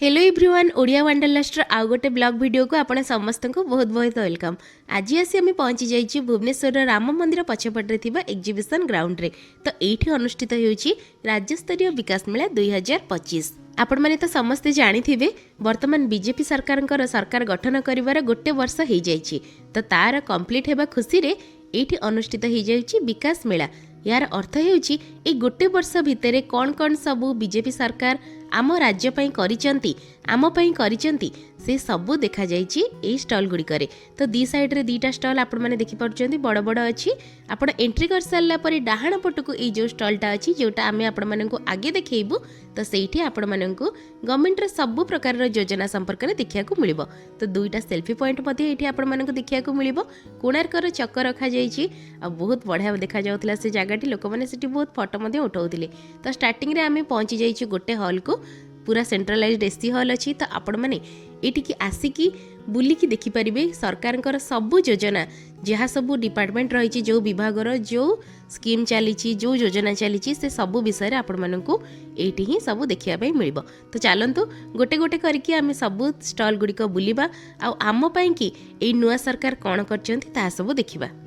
Hello everyone Odia वंडरलास्ट आउ गोटे blog video को आपण समस्त को बहुत बहुत वेलकम। आज आसी आम पहुंची जाइए भुवनेश्वर राम मंदिर पछपटे एग्जिबिशन ग्राउंड रे। तो ये अनुष्ठित होउछि राज्यस्तरीय विकास मेला 2025। आपण माने तो समस्ते जानी थिबे वर्तमान बीजेपी सरकार गठन करिवार गोटे वर्ष हो जाइछि। तो तार कंप्लीट हेबा खुशी रे एठी अनुष्ठित हो जाइछि विकास मेला। यार अर्थ हेउछि ए गोटे वर्ष भितर कौन कौन सबू बीजेपी सरकार आम राज्य पई करिचंती आम पई करिचंती से सबू देखा जाइछि ए स्टॉल गुड़िकरे। तो दी साइड रे दीटा स्टॉल आपण माने देखि पारुचंती बड़ बड़ अछि। आपण एंट्री कर सारला परे डाहाण पटको ए जो स्टॉलटा अछि जोटा आमे आपण माने को आगे देखैबू। तो सेठी आपण माने को गवर्नमेंट रे सबू प्रकार रो योजना संपर्क रे देखिया को मिलिबो। तो दुईटा सेल्फी पॉइंट मध्ये एठी आपण माने को देखिया को मिलिबो। कोणार्क रो चक्कर रखा जाइछि आ बहुत बढ़िया देखा जाउतला से जगहटी लोक माने सेठी बहुत फोटो मध्ये उठाउथिले। तो स्टार्टिंग रे आमे पहुंची जाइछि गोटे हॉल को पूरा सेंट्रलाइज्ड एसी हॉल अच्छी। तो आपण मैंने ये आसिकी बुलिकी देखिपारे सरकार सबू योजना जहाँ सबू डिपार्टमेंट रही जो विभागर जो स्कीम चली जो योजना चली से सबू विषय आपण मानू ये ही सबू देखापी मिल। तो चलतु गोटे गोटे करके आम सबू स्टॉल गुड़िक बुलवा आम कि ये नुआ सरकार कौन कर सबू देखा।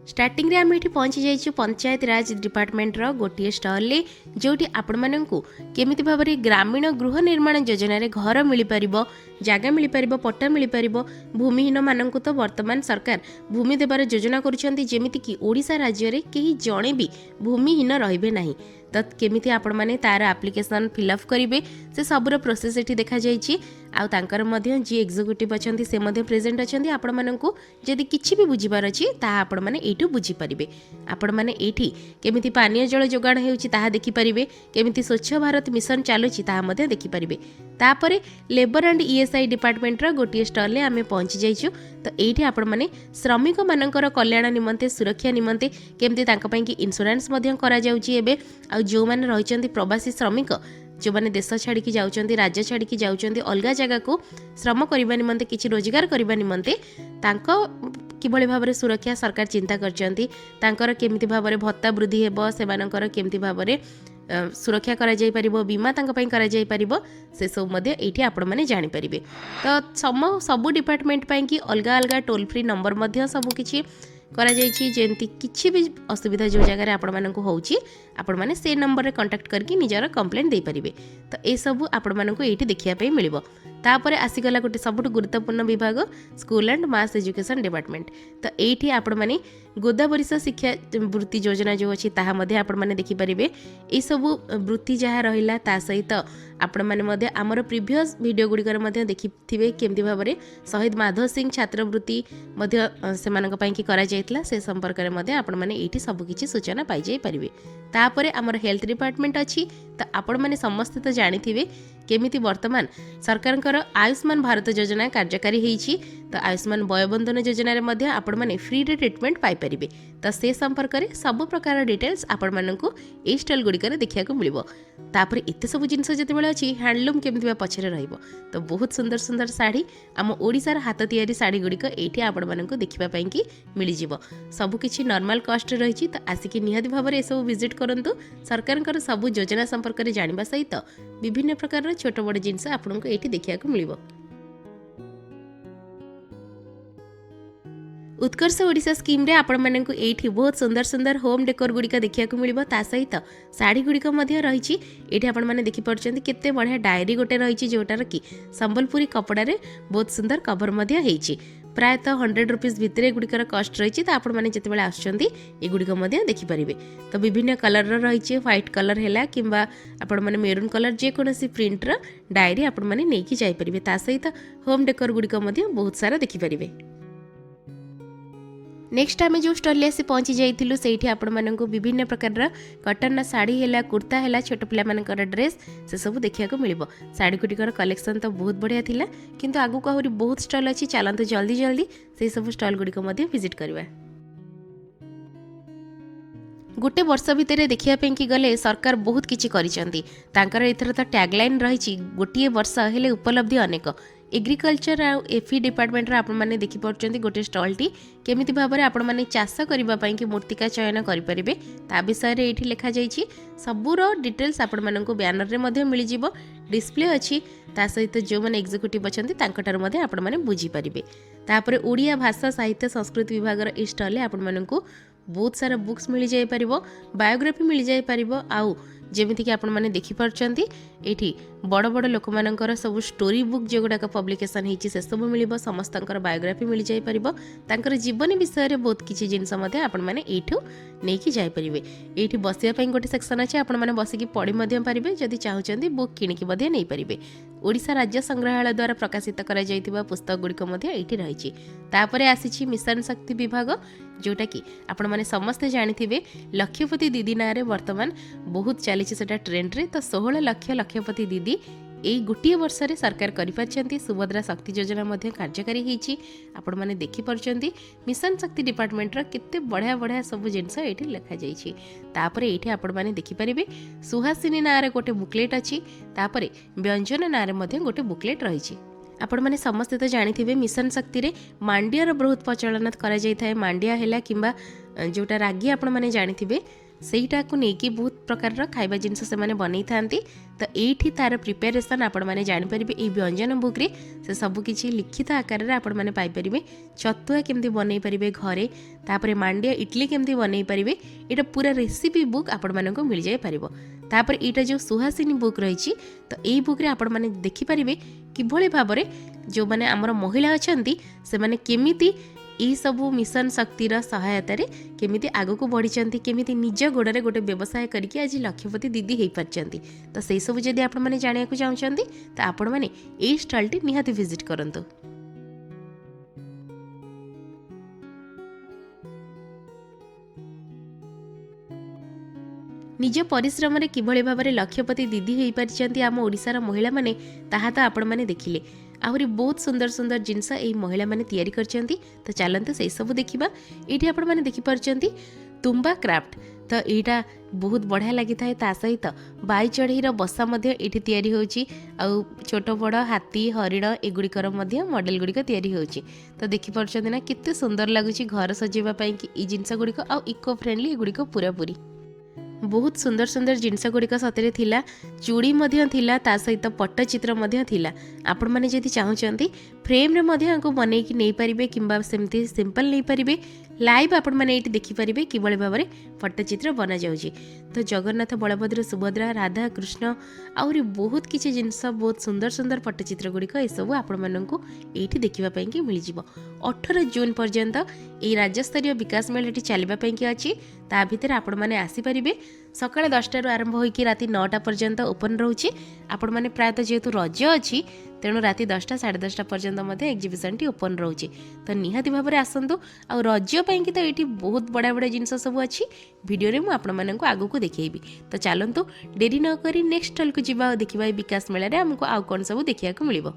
स्टार्टिंग रे आम ये पहुंची जाइए पंचायत राज डिपार्टमेंट रो गोटे स्टॉल ले जोटी आपण मानू केमिति भाव में ग्रामीण गृह निर्माण योजना रे घर मिल पारिबो जागा मिल पारिबो पट्टा मिल पारिबो। भूमिहीन मानू तो वर्तमान सरकार भूमि देवार योजना करुछंती जेमिति कि ओडिशा राज्य रे केही जणे भी भूमिहीन रहिबे नाही। तो केमिति आपण माने तार एप्लिकेशन फिलअप करेंगे से सबूर प्रोसेस ये देखा जाइए। आउ तांकर मध्य जी एग्जीक्यूटिव अच्छी से मध्य प्रेजेंट अच्छी आपण मानू जदि किछि भी बुझीबार अछि ताहा आपण माने एठु बुझी परिबे। आपण माने एठी केमिति पानीय जल जोगाण हेउछि ताहा देखि परिबे केमिति स्वच्छ भारत मिशन चालुछि ताहा मध्य देखि परिबे। तापरे लेबर एंड ईएसआई डिपार्टमेंट रो गोटे स्टॉल ले आमे पहुंची जाइछु। तो एठी आपण माने श्रमिक मानकर कल्याण निमंते सुरक्षा निमंते केमिति तांका पई कि इंश्योरेंस मध्य करा जाउछि एबे। आ जो माने रहिचंती प्रवासी श्रमिक जो माने देश छाड़ी की जाउचंती राज्य छाड़ी की जाउचंती अलगा जगह को श्रम करबा निमंते किछि रोजगार करबा निमंते तांको किभଳି भाबरे सुरक्षा सरकार चिंता करचंती तांकर केमिति भाबरे भत्ता वृद्धि हेबो सेमानकर केमिति भाबरे सुरक्षा करा जाई परिबो बीमा तांका पई करा जाई परिबो से सब मध्ये एठी आपण माने जानि परिबे। तो सबु डिपार्टमेंट पई कि अलगा अलगा टोल फ्री नंबर मध्ये सबु किछि करा जाइछि जेंति किछि भी असुविधा जो जगह रे आपण मानकु होउछि आपण माने से नंबर रे कांटेक्ट करके निजर कंप्लेंट दे परिबे। तो ए सब आपण मानकु एठी देखिया पई मिलिबो। तापर आसीगला गोटे सबुठ गुरुत्वपूर्ण विभाग school and mass education department. तो एठी आपण माने गोदावरिष शिक्षा वृत्ति योजना जो अछि ताहा मध्ये आपण माने देखि परिबे। ए सब वृत्ति जहाँ रहिला ता सहित आपण माने मध्ये हमर प्रीवियस वीडियो गुडिकर मध्ये देखिथिबे केमति भाबरे शहीद माधव सिंह छात्रवृत्ति मध्ये सेमानक पई कि करा जायतला से संपर्क रे मध्ये आपण माने एठी सब किछि सूचना पाइ जाय परिबे। तापरे हमर हेल्थ डिपार्टमेंट अछि। तो आपण माने समस्त तो जानिथिबे केमिति वर्तमान सरकारଙ୍କର आयुष्मान भारत योजना कार्यकारी होइछि। तो आयुष्मान वयोबंधन योजना रे मध्ये आपण माने फ्री रे ट्रीटमेंट पाइ परिबे। तो से संपर्क रे सब प्रकार डिटेल्स आपण मानकु ए स्टॉल गुडिकर देखिया को मिलिबो। तापर एते सब जिंस जते बेले अछि हैंडलूम केमिति बा पछरे रहइबो। तो बहुत सुंदर सुंदर साड़ी आम ओडिसा रा हाथ तयारी साड़ी गुडिक एठी आपण मानकु देखिबा पई कि मिलि जिवो। सब किछि नॉर्मल कॉस्ट रहिछि। तो आसिकी निहाती भाबरे ए सब विजिट करंतु सरकारଙ୍କର सब योजना संपर्क रे जानिबा सहित विभिन्न प्रकार छोट बड़ जिनस आपनको एठी देखिया को मिलिबो। उत्कर्ष ओडिशा स्कीम रे आपण माननकु एठी बहुत सुंदर सुंदर होम डेकोर गुडिका देखिया को मिलिबो। ता सहित साड़ी गुडिक मध्ये रहिछि। एठी आपण माने देखि परचंती केते बढ़िया डायरी गोटे रहिछि जोटार कि संबलपुरी कपड़ा रे बहुत सुंदर कवर मध्ये हेछि। प्रायतः 100 रुपीस भितर गुड़िकर कस्ट रही। तो आपण मैंने जिते आसुँच ये देखिपारे। तो विभिन्न कलर रही व्हाइट कलर है कि आपण मैंने मेरून कलर जेकोसी प्रिंटर डायरी आपण मैंने नहीं जापरें। ता सहित होम डेकोर गुड़िक बहुत सारा देखिपारे। नेक्स्ट आम जो स्टॉल आसी पहुंची जाइलु से आपण मानक विभिन्न प्रकार कटन साड़ी है कुर्ता है छोट पिला मानकर ड्रेस से सब देखा मिल। साड़ी गुटिकर कलेक्शन तो बहुत बढ़िया थिला किंतु आगु को आहुरी बहुत स्टॉल अच्छी चलते जल्दी जल्दी से सब स्टॉल गुड़िक विजिट करवा। गोटे वर्ष भितर देखिया कि गले सरकार बहुत किछि करिसंती। तांकर एथर तो टैगलाइन रही गोटे वर्ष हेले उपलब्धि अनेक। एग्रीकल्चर आ एफी डिपार्टमेंट रे आपण माने देखि परचंती गोटे स्टॉल टी केमिति भाबरे आपण माने चाष करबा पई कि मूर्तिका चयन करि परिबे ता विषय रे एठी लिखा जाईछि। सबुरो डिटेल्स आपण माननको बैनर रे मध्ये मिलि जिवो। डिस्प्ले अच्छी ता सहित जो मैंने एग्जीक्यूटिव अच्छा आपने बुझीपारे। तापर ओडिया भाषा साहित्य संस्कृति विभाग ई स्टल आपण को बहुत सारा बुक्स मिल जापर, बायोग्राफी मिल जापर। आउ जमीक आपने देखिपार्टी ये बड़ बड़ लोक मानकर सब स्टोरी बुक जो गुड़ाक पब्लिकेसन होती से सब मिल समस्त बायोग्राफी मिल जापर। जीवन विषय में बहुत किसी जिनस आपने नहीं जापर। ये बसापी गोटे सेक्शन अच्छे आपने बसिक पढ़ी पारे जदि चाहते बुक किणिकी नहीं पारे। ओडिशा राज्य संग्रहालय द्वारा प्रकाशित कर पुस्तक गुड़िक ये रही। तापर आसी मिशन शक्ति विभाग जोटा कि आपण मैंने समस्ते जानी लक्षपति दीदी ना वर्तमान बहुत चली ट्रेंड रे। तो 16 लक्ष लक्षपति दीदी यही गोटे वर्ष रे सरकार कर सुभद्रा शक्ति योजना कार्यकारी होती। आपण मैंने देखिपार्टी मिशन शक्ति डिपार्टमेंट केते बढ़िया बढ़िया सब जिनस ये लिखा जाइए। तापर ये आपण मैंने देखिपारे सुहासिनी ना गोटे बुकलेट अच्छी, तापर व्यंजन ना गोटे बुकलेट रही। आपण मैंने समस्ते तो जानी मिशन शक्ति रे मांडियार बहुत प्रचलन कर मांडिया है कि जोटा रागी आपण मैंने जानी सेटा को लेकिन बहुत प्रकार खाଇବା जिनस से माने बनै थांती। तो ये तार प्रिपेरेसन आपण मैंने जानीपर ये व्यंजन बुक्रे से सबकि लिखित आकार में आपण मैंने पाइपर। छतुआ केमती बनई पारे घरे, तापर मांडिया इडली केमती बनई पारे, ये पूरा रेसिपी बुक आपण मानक मिल जाए पारिबो। तापर यहाँ जो सुहासिनी बुक रही तो यही बुक्रे आपण मैंने देखिपारे किभली भाव जो मैंने आमर महिला अच्छा से मैंने केमिति यही सबू मिशन शक्तिर सहायतार केमिति आग को बढ़ी केमिति निज गोड़े गोटे व्यवसाय करके आज लक्षपति दीदी हो पार्टी। तो से सब जदि आपण मैंने जाना चाहते तो आपण मैंने यही स्टॉल निहाती विजिट करंतु। निज परिश्रम किभली भाव में लक्षपति दीदी हो पार्टी आम ओडिशार महिला माने ताहा तो आपण मैंने देखिले। आहरी बहुत सुंदर सुंदर जिनस यही महिला माने तैयारी करछंती। तो चलते से सब देखा। ये आपण मैंने देखिपार्टी तुम्बा क्राफ्ट। तो यहाँ बहुत बढ़िया लगी था। ता सहित बाई चढ़ईर बसा ये तैयारी होची। आउ छोट बड़ हाथी हरिण एगुड़िकर मॉडल गुड़िक तैयारी होची। तो देखिपार्टी ना केते सुंदर लगुच घर सजाइवाई कि ई जिनस गुड़िक आउ इको फ्रेंडली एगुड़िक पूरा पूरी बहुत सुंदर सुंदर जिनस गुड़िक सतरे थिला। चूड़ी थिला, ता सहित पट्टचित्र थिला। आपण मैंने जदि चाहते फ्रेम रे बनई नहीं पारे कि सेमती सिंपल नहीं पारे लाइव आपण मैंने ये देखिपारे किभली भाव में पट्टचित्र बना जाउची। तो जगन्नाथ बलभद्र सुभद्रा राधा कृष्ण आहरी बहुत किसी जिनस बहुत सुंदर सुंदर पट्टचित्र गुड़िक यू आपण मानक ये देखा मिल जाव। 18 जून पर्यंत ये राज्यस्तरीय विकास मेला चलवाई अच्छी। ता भितर आपण मैंने आसीपारे सकाळ 10टारू आरंभ होकर राति 9टा पर्यंत ओपन रोचे। आपण मैंने प्रायतः जेहेतु रज अच्छी तेणु राति 10टा 10:30 पर्यंत एक्जिबिशन टी ओपन रोचे। तो निहाती भाव में आसतु। आ रज पाई तो ये बहुत बड़ा बड़ा जिनस सब अच्छी वीडियो रे मु आपण मानक आगु को देखैबी। तो चलतु डेरी न करी नेक्स्ट स्टॉल को जीवा देखिबा विकास मेला रे हमको आउ कोन सब देखिया को मिलिबो।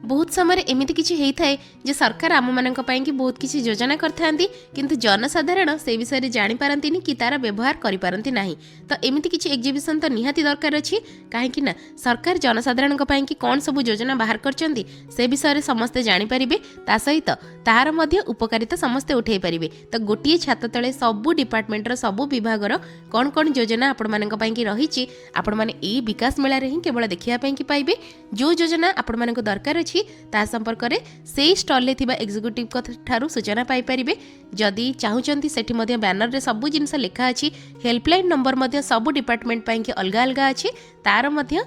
बहुत समय एमती किसी होता है जे सरकार आम मानक कि बहुत किसी योजना करथांती किंतु जनसाधारण से विषय में जानी पारंती कि तार व्यवहार करि पारंती नाही। तो एमती किसी एग्जिबिशन तो निहाती दरकार अच्छी कहीं ना सरकार जनसाधारण कि कौन सब योजना बाहर करछंती से विषय में समस्ते जानी पारिबे। ता सहित तार मध्य उपकारिता समस्ते उठाई पारिबे। तो गोटे छात तले सबु डिपार्टमेंटर सबु विभागर कौन कौन योजना आपण मानक कि रही आपण माने ई विकास मेला रे ही केवल देखिया कि पाइबे। जो योजना आपण मानक दरकार अच्छी ता संपर्क में से स्टॉल रे थिबा एग्जीक्यूटिव ठारू सूचना पाई परिबे। जदि चाहूचंती सेठी मध्ये बैनर रे सब जिनस लिखा अछि। हेल्पलाइन नंबर मध्ये सब डिपार्टमेंट पाई कि अलग अलग अछि। तार मध्ये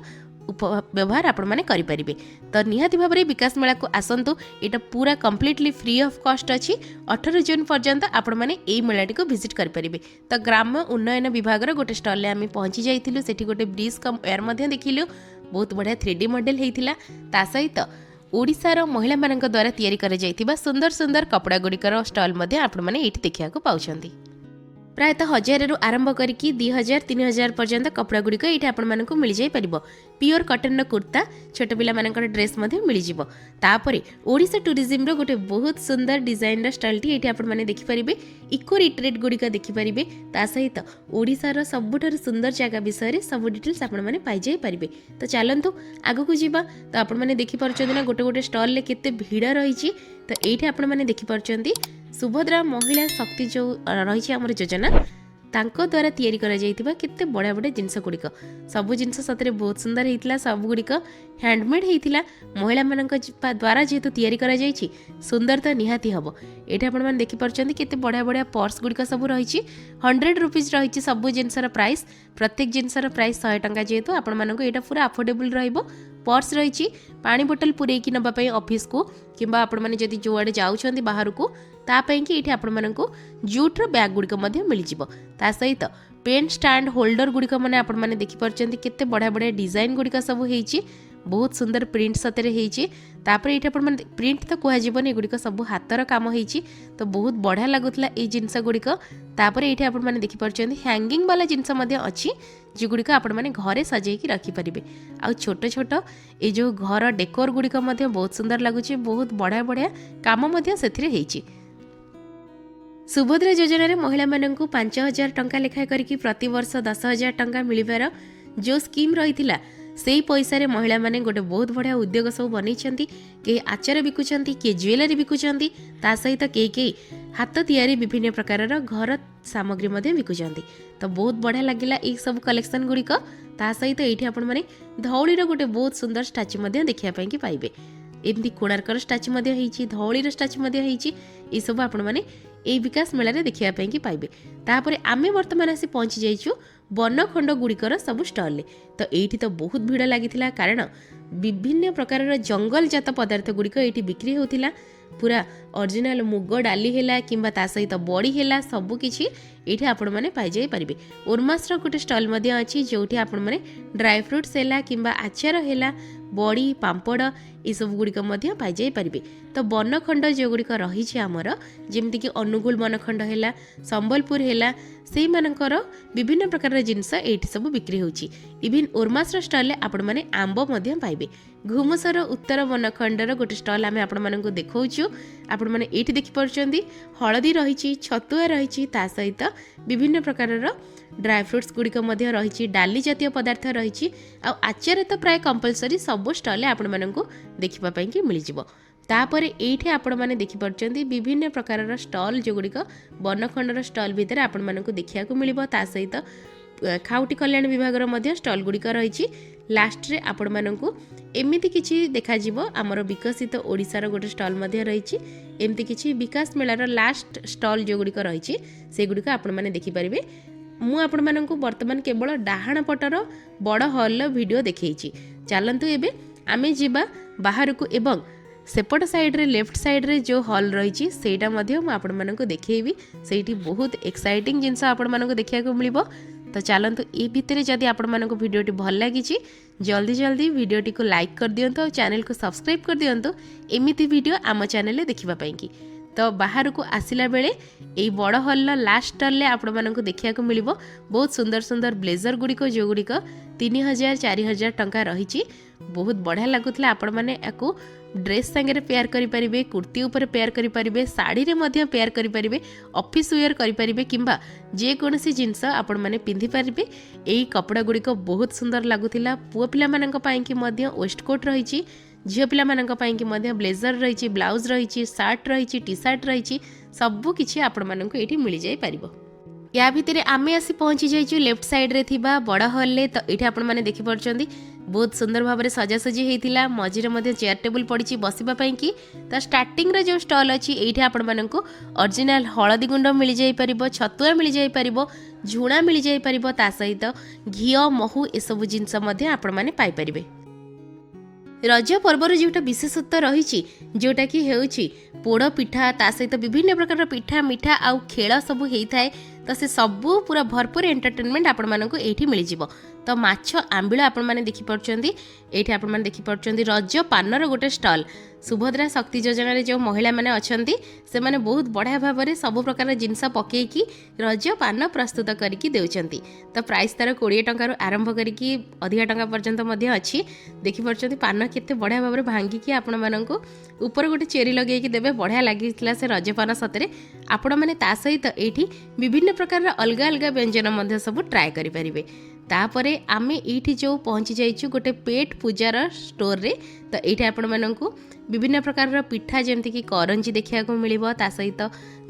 व्यवहार आपण माने करि परिबे। तो निहाती भाव में विकास मेला को आसंतु। एटा पूरा कंप्लीटली फ्री ऑफ कॉस्ट अछि। 18 जून पर्यंत आपण माने एई मेलाटी को विजिट करि परिबे। तो ग्राम्य उन्नयन विभाग रो गोटे स्टॉल रे आमी पहुंची जाइथिलु। सेठी गोटे ब्रिज कम एयर मध्ये देखिलु। बहुत बढ़िया 3D मॉडल हेतिला। ता सहित ओडिशार महिला मानक द्वारा तैयारी कर जाइथिबा सुंदर सुंदर कपड़ा गुड़िकर स्टॉल मध्ये आपण माने एठी देखिया को पाउछंती। प्रायतः 1000 रु आरंभ करके 2000 3000 पर्यंत कपड़ा गुड़िक ये आपण मानक मिल जाई परिबो। प्योर कॉटन कुर्ता छोट पिला मानकर ड्रेस मध्ये मिल जिवो। तापरे ओडिशा टूरिज्म रो गोटे बहुत सुंदर डिजाइन रो स्टाइल टी एठी आपण माने देखि परिबे। इको रिट्रीट गुड़िक देखि परिबे। ता सहित ओडिशार सबुठार सुंदर जगह विषय रे सब डिटेल्स आपण माने पाई जाई परिबे। तो चलंतु आगु को जीवा। तो आपण माने देखि परछन ना गोटे गोटे स्टॉल ले केते भीड़ रहिछि। तो एठी आपण माने देखि परछंती सुभद्रा महिला शक्ति जो रही आमर योजना तांको द्वारा तैयारी करा जाइथिबा केते बड़ा बड़ा जिनस गुड़िक सब जिनस सतरे बहुत सुंदर होइतिला। सब गुड़िक हैंडमेड होइतिला। महिला मानक द्वारा जेहेतु तैयारी करा जाइछि सुंदर तो निहाती हबो। एटा आपण माने देखि परचंदी केते बड़ा बड़ा पर्स गुड़िक सब रहिछि। 100 रुपीज रहिछि सब जिनसर प्राइस। प्रत्येक जिनसर प्राइस 100 टंका जेहेतु आपण मानक एटा पूरा अफोर्डेबल रहइबो। पर्स रहिछि पानी बोतल पुरेकी नबा पई ऑफिस को किंबा आपण माने जदि जोआडे जाउछंदी बाहर को ता पई कि एठी आपण मानक जूट रो बैग गुड़िक मध्य मिल जिवो। ता सहित पेन स्टैंड होल्डर गुड़िक माने आपण माने देखि परचंदी केते बड़ा बड़ा डिजाइन गुड़िक सब हेछि। बहुत सुंदर प्रिंट सतरे हेछि। तापर एठी आपण माने प्रिंट तो कुहा जीवनी गुड़िक सब हातर काम हेछि तो बहुत बढ़िया लागुतला ए जिनस गुड़िक। तापर एठी आपण माने देखि परचंदी हैंगिंग वाला जिनस मध्य अछि जे गुड़िक आपण माने घरे सजाई की रखि परिबे। आ छोट छोट ए जो घर डेकोर गुड़िक मध्य बहुत सुंदर लागुछि। बहुत बढ़िया बढ़िया काम मध्य सेथिरे हेछि। सुभद्रा योजना महिला मानक 5,000 टंका लेखा करके प्रति वर्ष 10,000 टंका मिलिबार जो स्कीम रही से पैसा रे महिला माने गोटे बहुत बढ़िया उद्योग सब बनी। कई आचार बिकुचंती, किए ज्वेलरी बिकुचंती, ता सहित कई हाथ तैयारी विभिन्न प्रकार घर सामग्री मध्य बिकुचंती। तो बहुत बढ़िया लगिला ये सब कलेक्शन गुड़िक। ता सहित ये आपण माने धौलीर गोटे बहुत सुंदर स्टाच्यू मध्य देखिया पई कि पाइबे। एमती कोणार्कर स्टाच्यू मध्य हेछि, धौलीर स्टाच्यू मध्य हेछि। ये सब आपण माने ए विकास मेला रे देखिया पई कि पाइबे। तापरे आमे वर्तमान आसी पहुंची जाइछु बनखंड गुड़िकर सब स्टॉल। तो एठी तो बहुत भीड़ लागिथिला कारण विभिन्न प्रकार जंगल जात पदार्थ गुड़िक एठी बिक्री होतिला। पूरा ओरिजिनल मुग डाली हैला किंबा ता सहित बड़ी हैला सब किछि एठी आपण माने पाइ जाई परिबे। ओरमास रो गोटे स्टॉल मध्य अछि जोठी आपण माने ड्राई फ्रूट्स हैला किंबा आचार हैला बड़ी पांपड़ ये सब गुड़िक मध्य पाइ जाई परिबे। तो बनखंड जो गुड़िक रही आमर जेमती कि अनुगुल बनखंड हैला, संबलपुर हैला, से मानकर विभिन्न प्रकार जिनस एठी सब बिक्री होछि। इवन ओरमास रो स्टॉल आपण माने आंब मध्य पाइबे। घुमसर उत्तर बनखंडर गोटे स्टॉल आमे आपण मानकु देखौछु। आपण माने एठी देखि परचंदी हळदी रहिछि, छतुआ रहिछि, ता सहित विभिन्न प्रकारर ड्राई फ्रूट्स गुड़िक मध्य रही, डाली जातीय पदार्थ रही। आचार तो प्राय कंपलसरी सब स्टॉल आपण मानकु देखिबा पई कि मिल जिवो। तापर एठी आपण माने देखि परचंदी विभिन्न प्रकारर स्टॉल जो गुड़िक बनखंडर स्टॉल भितर आपण मानकु देखिया को मिलिबो। ता सहित खाउटी कल्याण विभागर मध्य स्टॉल गुड़िक रही। लास्ट रे आपण मानकु एमिति किछि देखा जिवो हमर विकसित ओडिसार गोटे स्टॉल मध्य रही। एमिति किछि विकास मेलार लास्ट स्टॉल जो गुड़िक रही से गुड़िक आपण माने देखि परिबे। मु आपण मानकु वर्तमान केवल डाहाण पटर बड़ हॉल वीडियो देखैछि। चलंतु एबे आमे जिबा बाहर को एवं सेपट साइड रे लेफ्ट साइड रे जो हॉल रही सेटा मध्य मु आपण मानकु देखैबी। सेठी बहुत एक्साइटिंग जिनस आपण मानकु देखिया को मिलिबो। तो चलंतु ए भितरे जदि आपण मानकु वीडियोटी भल लागिछि जल्दी जल्दी वीडियोटी को लाइक कर दियंतु और चैनल को सब्सक्राइब कर दियंतु एमिति वीडियो आम चैनल रे देखिबा पई कि। तो बाहर को आसिला बेले यही बड़ हॉल लास्ट स्टॉल आपण मानकु देखिया को मिलिबो। बहुत सुंदर सुंदर ब्लेजर गुड़िक जो गुड़िक 3,000-4,000 टंका रही। बहुत बढ़िया लगुतला। आपण माने याकू ड्रेस संगे पेयर करि परिबे, कुर्ती ऊपर पेयर करि परिबे, साड़ी रे मध्य पेयर करि परिबे, ऑफिस वेयर करि परिबे किंबा जे कोनसी जिंस आपण माने पिंधि परिबे। एई कपड़ा गुड़िक बहुत सुंदर लगुतिला। पुओ पिला मानक पई कि मध्य वेस्ट कोट रही, झील पिला मानक पई कि मध्य ब्लेजर रही, ब्लाउज रही, शार्ट रही, टी शार्ट रही, सबु किछि आपण मानक एठी मिल जाई परिबो। या भितर आमे आसी पहुंची जाइछु लेफ्ट साइड रे थिबा बड़ हॉल ले। तो एठी आपण माने देखि परचंदी बहुत सुंदर भाव में सजासजी होता। मझीरे मध्य चेयर टेबुल पड़ी बसवा कि। तो स्टार्टिंग रे जो स्टॉल अच्छी ये आपण मानक ओरिजिनल हलदी गुंड मिल जाई परिबो, छतुआ मिल जाई परिबो, झुणा मिल जाई परिबो, ता सहित घी महू ए सब जिनस मध्य आपण माने पाई परिबे। रज पर्वर जोटा विशेषत्व रही जोटा कि हेउची पोड़ पिठा, ता सहित विभिन्न प्रकार पिठा मिठा आउ खेल सब होता है। तो से सबू पूरा भरपूर एंटरटेनमेंट आपण मानक एठी मिल जिवो। तो माछ आंबिळ आपण माने देखि परचंदी एठी आपण माने देखि परचंदी रज पानर गोटे स्टॉल। सुभद्रा शक्ति योजना रे जो महिला माने अछंती से माने बहुत बढ़िया भाव में सब प्रकार जिनस पकेकी रज पान प्रस्तुत करके देउचंती। तो प्राइस तार 20 टंका आरंभ करके अधिका टंका पर्यंत मध्य अच्छी। देखि परचंदी पान केते बढ़िया भाव में भांगिकी आपण मानक ऊपर गोटे चेरी लगे देवे। बढ़िया लगिଥିଲା से रज पान सतरे। आपण माने ता सहित एठी विभिन्न प्रकार अलग अलग व्यंजन मध्य सब ट्राए करि परिबे। तापरे आमे एठी जो पहुँची जाइछु गोटे पेट पूजार स्टोर रे। तो ये आपण मानू विभिन्न प्रकार पिठा जमती कि करंजी देखा मिल सहित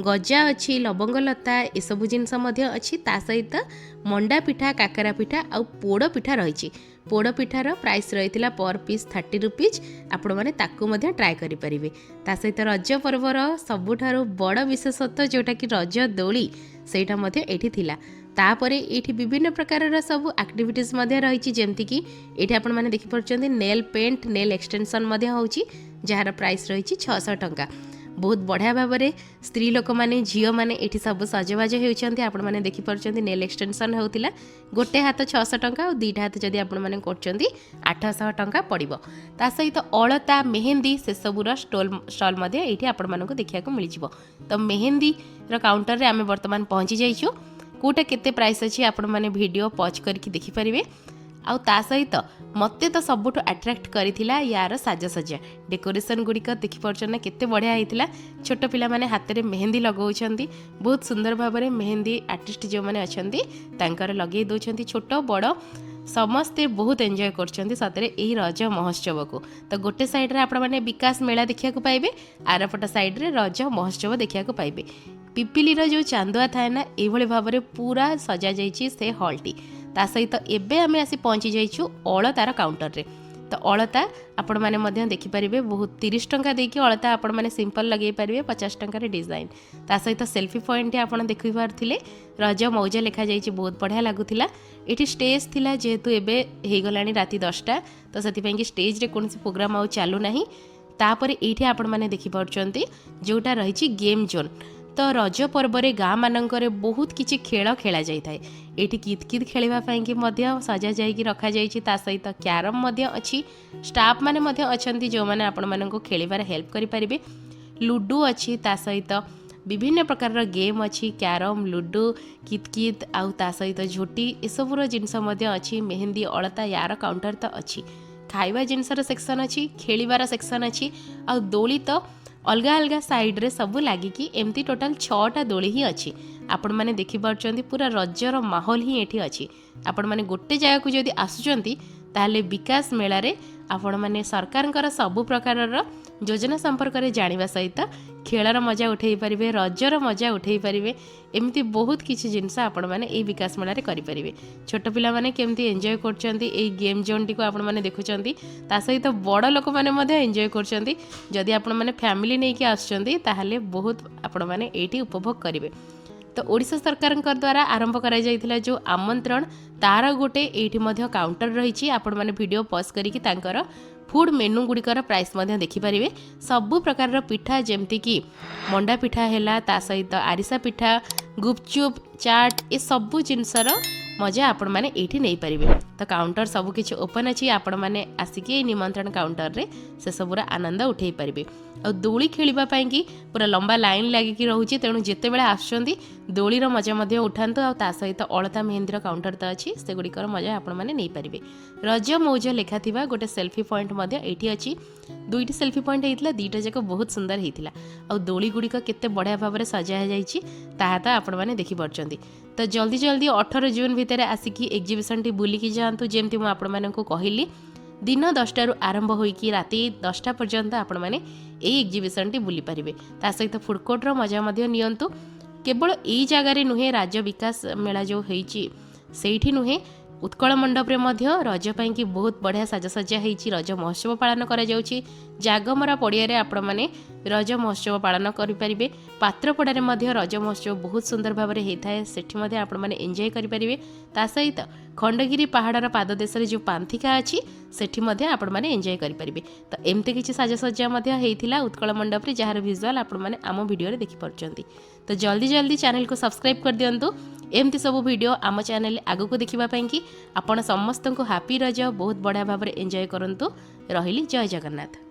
गजा अच्छी लवंग लता ये सब जिनस अच्छी सहित मंडा पिठा काकरा पिठा आउ पोड़ पिठा रही। पोड़ पिठार प्राइस रही पर पीस 30 रुपीज। आपण मैंने ट्राए करें। सहित रज पर्वर सबुठारु बड़ विशेषत्व जोटा कि रज दोली सेटा एठी थिला। तापरे एठी विभिन्न प्रकार सब एक्टिविटीज रही जमती कि ये आपण मैंने देखिपुर नेल पेंट नेल एक्सटेंशन होची जार प्राइस रही 600 टंका। बहुत बढ़िया भाव में स्त्री लोक मैंने झील मैंने ये सब सजबाज होती आपण मैंने देखिपुर नेल एक्सटेंशन होता गोटे हाथ 600 टंका और दुईटा हाथ जदि आपण मैंने कर 800 टंका पड़ो। ता सहित अलता मेहेंदी से सबूर स्टॉल ये आपण मानक देखा मिल जाव। तो मेहेंदी काउंटर में आम बर्तमान पहुँची जाइछू। कोटा केते प्राइस अच्छी आपण मैंने वीडियो पॉज करके देखिपारे। आउ ता सहित मते तो सबुठ अट्रैक्ट करिथिला यार साजसज्जा डेकोरेशन गुड़िक देखिपार केते बढ़िया होता। छोट पिला माने हाथ में मेहंदी लगाउछंती बहुत सुंदर भाव में मेहंदी आर्टिस्ट जो मैंने अच्छी तांकर लगे दौरान छोट बड़ समस्ते बहुत एंजॉय कर सतरे यही रज महोत्सव को। तो गोटे साइड रे आपण माने विकास मेला देखा पाइबे आरपट साइड रे रज महोत्सव देखा पाइबे। पिपिलीर जो चांदुआ थाए ना ये भाव में पूरा सजा जाइए से हॉलटी। ता सहित एबे आमे आसी पहुँची जाइछु अलतार काउंटर रे। तो अलता आपण माने मध्य देखिपारे बहुत 30 टंका देकी अलता आपण माने सिंपल लगे पारे 50 टंका रे डिजाइन। ता सहित सेल्फी पॉइंट आपण देखि पारथिले रज मौजा लिखा जाइए बहुत बढ़िया लगुला। ये स्टेज थिला जेहेतु एबे हे गलानी राति 10टा तो सेति स्टेज रे कोनसी प्रोग्राम आउ चालू नाही। तापरे एठी आपण माने देखि पारछंती जोटा रही गेम जोन। तो रज पर्व में गाँ मानकर बहुत किसी खेल खेला जाए ये कित कित खेलवाई सजा जा रखा जा सहित क्यारम अच्छी स्टाफ मैंने अच्छा जो मैंने आपण मानक खेलबार हेल्प करें। लुडो अच्छी सहित विभिन्न प्रकार गेम अच्छी क्यारम लुडो कित कित आउ ता सहित झोटी एसबूर जिनस अच्छी मेहंदी अलता यार काउंटर तो अच्छी खाइबा जिनसर सेक्शन अच्छी खेलिबार सेक्शन अच्छी आउ दोली तो अलग अलग साइड रे सब लगिकी एमती टोटाल 6टा दोली ही अच्छी। आपण माने देखि पारछंती पूरा रजर माहौल ही एठी अच्छी। आपण माने गोटे जगह को जदि आसुचंती ताहले विकास मेला रे आपण माने सरकारकर सब प्रकार योजना संपर्क में जानिबा सहित खेलर मजा उठे पारिबे रजर मजा उठे पारिबे। एमती बहुत किछि जिनस आपण माने ए विकास मेला रे करि पारिबे। छोट पिला माने केमती एन्जॉय करछंती ए गेम जोन टी को आपण माने देखुचंती ता सहित बड़ लोक माने मध्य एन्जॉय करछंती। जदि आपण माने फैमिली नै कि आछंती ताहले बहुत आपण माने एठी उपभोग करिवे। तो ओडिशा सरकार द्वारा आरंभ करा जायतिला जो आमंत्रण तार गोटे एठी मध्य काउंटर रही। आपण माने वीडियो पॉज करिकि तांकर फूड मेनू गुड़िकर प्राइस देखिपारे। सबु प्रकार पिठा जमती कि मंडा पिठा है ता सहित आरिसा पिठा गुपचुप चाट ये सबू जिनसर मजा आपण मैंने ये नहीं पारे। तो काउंटर सबकि ओपन अच्छी आपण मैंने आसिकी निमंत्रण काउंटर रे से सबूर आनंद उठे पारे। और दोली खेलवाई पूरा लंबा लाइन लगिकी रोचे तेणु जिते बड़े आसुँच दोलीर मजा उठातु आ सहित अलता मेहंदीर काउंटर तो अच्छी से गुड़िकर मजा आपण मैंने नहीं पारे। रज मौज लेखा थिबा गोटे सेल्फी पॉइंट ये अच्छी। दुईटी सेल्फी पॉइंट होता दुईटा जाक बहुत सुंदर होता और दोली गुड़िक केते बढ़िया भाव में सजा जाता तो आपण मैंने देखिपारछंती। तो जल्दी जल्दी 18 जून भितर आसिकी एग्जिबिशन टी बुलिकी जातु जेमती मुझे आपण मानक कहली दिन 10टारू आरंभ होइकी राति 10टा पर्यंत आपण माने एई एग्जिबिशन टी बुली पारिबे। ता सहित फूड कोर्टर मजा मध्य नियंतु। केवल एई जगार नुहे राज्य विकास मेला जो होइची सेठी नुहे उत्कल मंडप रे मध्य रज पाई की बहुत बढ़िया साजसज्जा होइची रज महोत्सव पालन करा जाउची। जागमरा पड़िया रे आपण माने रज महोत्सव पालन करि परिबे। पात्रपड़ा रे मध्य रज महोत्सव बहुत सुंदर भाव में होता है सेठी मध्य आपण माने एंजॉय करि परिबे। ता सहित खंडगिरी पहाड़र पाददेश जो पांथिका अच्छी सेठी मध्य आपण माने एंजॉय करि परिबे। तो एमती किछि साजसज्जा मध्य हेइथिला उत्कल मंडप रे जहार विजुअल आपण माने आम वीडियो रे देखि परचंती। तो जल्दी जल्दी चैनल को सब्सक्राइब कर दियंतु एमती सब वीडियो आम चैनल आगु को देखिबा पई कि आपण समस्त को हैप्पी रज बहुत बढ़िया भाव में एंजॉय करंतु। रहिली जय जगन्नाथ।